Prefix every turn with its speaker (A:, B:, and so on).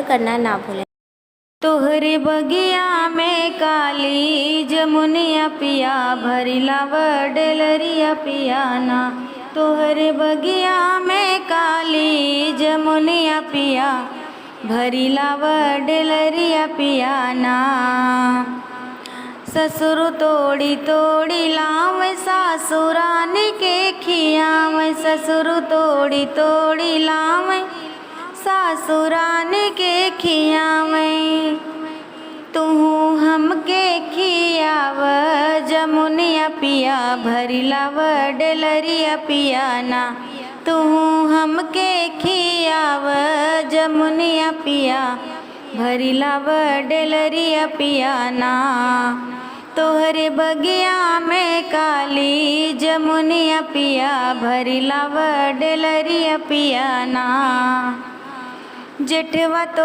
A: करना ना भूलें।
B: तोहरे बगिया में काली जमुनिया पिया भरी लाव डेलरिया पियाना। तोहरे बगिया में काली जमुनिया पिया भरी लाव डेलरिया पियाना। ससुर तोड़ी तोड़ी लाव सासुरानी के खियाव। ससुर तोड़ी तोड़ी लाव सासुरानी के खियाव। तू हमके खियाव जमुनिया पिया भरी लाव डेलरिया पियाना। तू हमके खियाव जमुनिया पिया भरी लाव डेलरिया पियाना। तोहरे बगिया में काली जमुनिया पिया भरी लाव डेलरिया पियाना। जेठवा तो